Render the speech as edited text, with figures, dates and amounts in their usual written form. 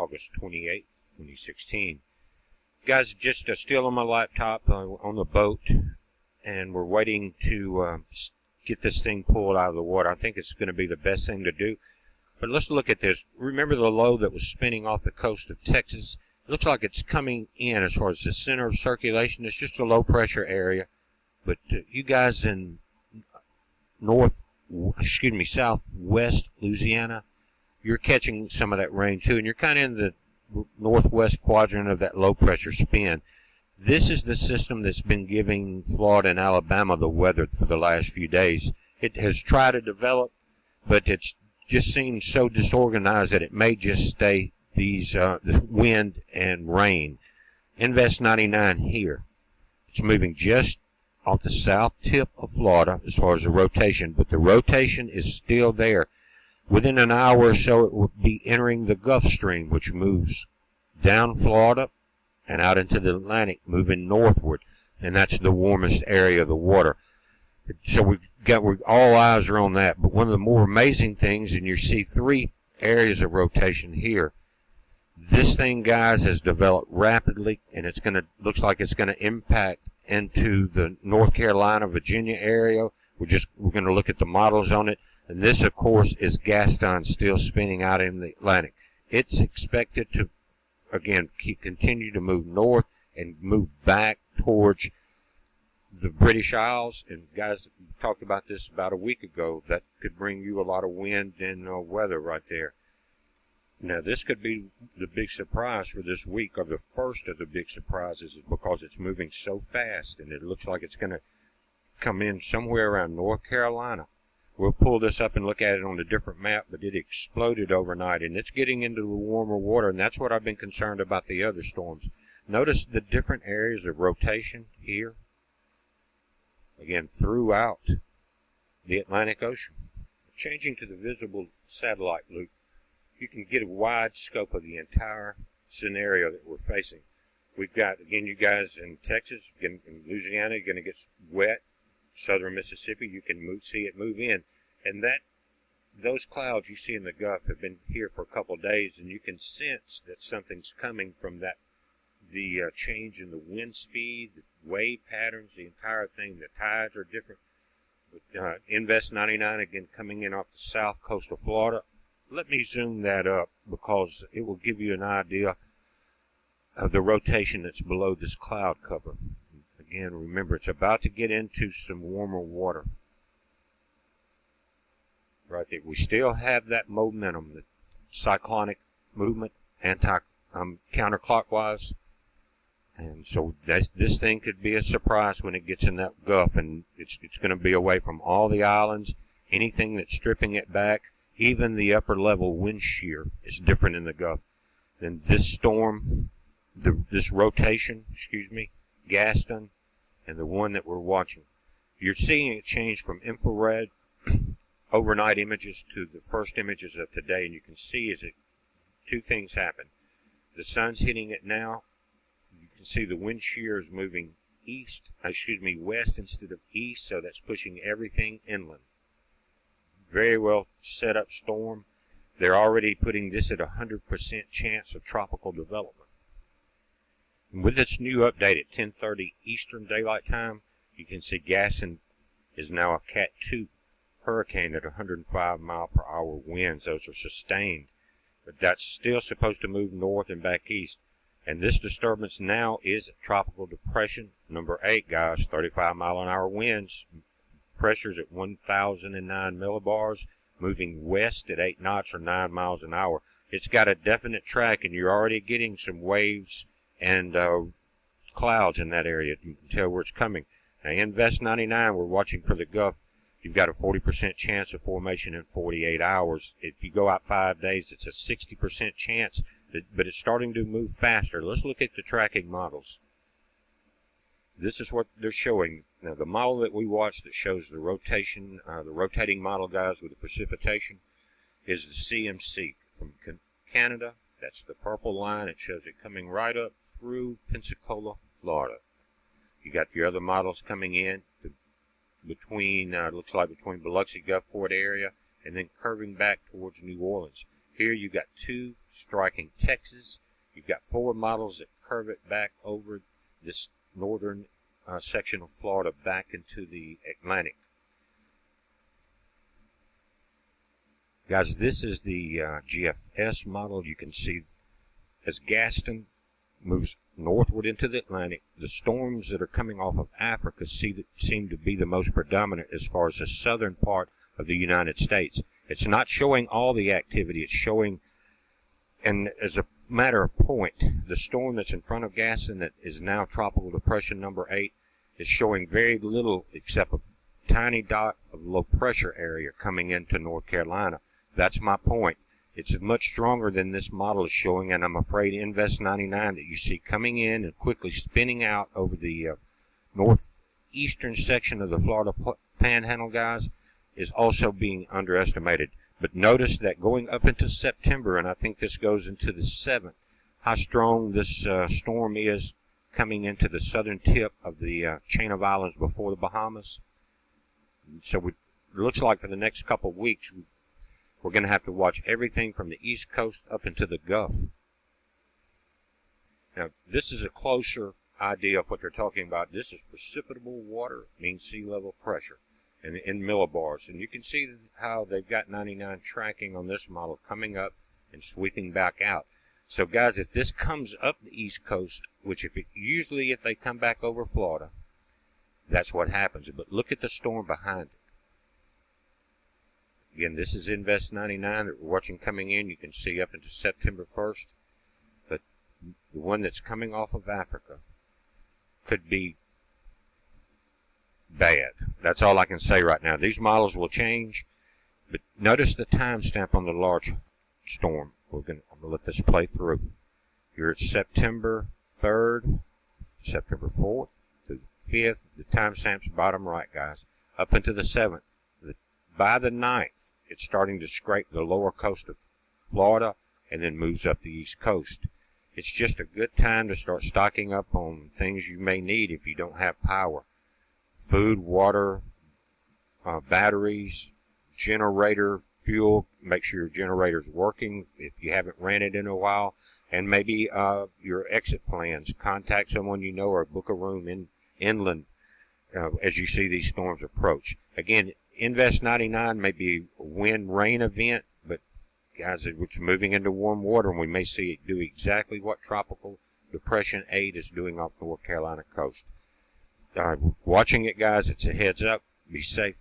August 28th, 2016. Guys, just still on my laptop on the boat, and we're waiting to get this thing pulled out of the water. I think it's going to be the best thing to do. But let's look at this. Remember the low that was spinning off the coast of Texas? It looks like it's coming in as far as the center of circulation. It's just a low pressure area. But you guys in southwest Louisiana, you're catching some of that rain too, and you're kind of in the northwest quadrant of that low pressure spin. This is the system that's been giving Florida and Alabama the weather for the last few days. It has tried to develop, but it's just seems so disorganized that it may just stay these the wind and rain. Invest 99 here. It's moving just off the south tip of Florida as far as the rotation, but the rotation is still there. Within an hour or so, it will be entering the Gulf Stream, which moves down Florida and out into the Atlantic, moving northward, and that's the warmest area of the water. So all eyes are on that. But one of the more amazing things, and you see three areas of rotation here. This thing, guys, has developed rapidly, and looks like it's gonna impact into the North Carolina, Virginia area. We're gonna look at the models on it. And this, of course, is Gaston still spinning out in the Atlantic. It's expected to, again, continue to move north and move back towards the British Isles. And guys, we talked about this about a week ago. That could bring you a lot of wind and weather right there. Now, this could be the big surprise for this week, or the first of the big surprises, is because it's moving so fast, and it looks like it's going to come in somewhere around North Carolina. We'll pull this up and look at it on a different map, but it exploded overnight, and it's getting into the warmer water, and that's what I've been concerned about the other storms. Notice the different areas of rotation here, again, throughout the Atlantic Ocean. Changing to the visible satellite loop, you can get a wide scope of the entire scenario that we're facing. We've got, again, you guys in Texas, in Louisiana, you're going to get wet. Southern Mississippi, you can see it move in, and those clouds you see in the Gulf have been here for a couple of days, and you can sense that something's coming from the change in the wind speed, the wave patterns, the entire thing. The tides are different. Invest 99 again coming in off the south coast of Florida. Let me zoom that up because it will give you an idea of the rotation that's below this cloud cover. Again, remember, it's about to get into some warmer water. Right there. We still have that momentum, the cyclonic movement, counterclockwise. And so this thing could be a surprise when it gets in that Gulf, and it's going to be away from all the islands, anything that's stripping it back. Even the upper level wind shear is different in the Gulf. Then this storm, this rotation, Gaston, and the one that we're watching. You're seeing it change from infrared overnight images to the first images of today, and you can see two things happen. The sun's hitting it now. You can see the wind shear is moving west instead of east, so that's pushing everything inland. Very well set up storm. They're already putting this at 100% chance of tropical development. And with this new update at 10:30 Eastern Daylight Time, you can see Gaston is now a Cat 2 hurricane at 105 mile per hour winds. Those are sustained, but that's still supposed to move north and back east. And this disturbance now is a tropical depression number 8, guys. 35 mile an hour winds, pressures at 1,009 millibars, moving west at 8 knots or 9 miles an hour. It's got a definite track, and you're already getting some waves and clouds in that area. You can tell where it's coming. Now, Invest 99, we're watching for the Gulf. You've got a 40% chance of formation in 48 hours. If you go out 5 days, it's a 60% chance, but it's starting to move faster. Let's look at the tracking models. This is what they're showing. Now, the model that we watched that shows the rotation, the rotating model, guys, with the precipitation, is the CMC from Canada. That's the purple line. It shows it coming right up through Pensacola, Florida. You got your other models coming in between, looks like between Biloxi Gulfport area, and then curving back towards New Orleans. Here you've got 2 striking Texas. You've got 4 models that curve it back over this northern section of Florida back into the Atlantic. Guys, this is the GFS model. You can see as Gaston moves northward into the Atlantic, the storms that are coming off of Africa seem to be the most predominant as far as the southern part of the United States. It's not showing all the activity. It's showing, and as a matter of point, the storm that's in front of Gaston that is now Tropical Depression number 8 is showing very little except a tiny dot of low pressure area coming into North Carolina. That's my point. It's much stronger than this model is showing, and I'm afraid Invest 99 that you see coming in and quickly spinning out over the northeastern section of the Florida Panhandle, guys, is also being underestimated. But notice that going up into September, and I think this goes into the 7th, how strong this storm is coming into the southern tip of the chain of islands before the Bahamas. So it looks like for the next couple of weeks, we're going to have to watch everything from the East Coast up into the Gulf. Now, this is a closer idea of what they're talking about. This is precipitable water, means sea level pressure, and in millibars. And you can see how they've got 99 tracking on this model coming up and sweeping back out. So, guys, if this comes up the East Coast, which usually if they come back over Florida, that's what happens. But look at the storm behind it. Again, this is Invest 99 that we're watching coming in. You can see up into September 1st. But the one that's coming off of Africa could be bad. That's all I can say right now. These models will change. But notice the timestamp on the large storm. I'm going to let this play through. You're at September 3rd, September 4th to the 5th. The timestamp's bottom right, guys. Up into the 7th. By the 9th, it's starting to scrape the lower coast of Florida and then moves up the East Coast. It's just a good time to start stocking up on things you may need if you don't have power. Food, water, batteries, generator, fuel. Make sure your generator's working if you haven't ran it in a while. And maybe your exit plans. Contact someone you know or book a room inland as you see these storms approach. Again, Invest 99 may be a wind-rain event, but guys, it's moving into warm water, and we may see it do exactly what Tropical Depression 8 is doing off the North Carolina coast. Watching it, guys, it's a heads up. Be safe.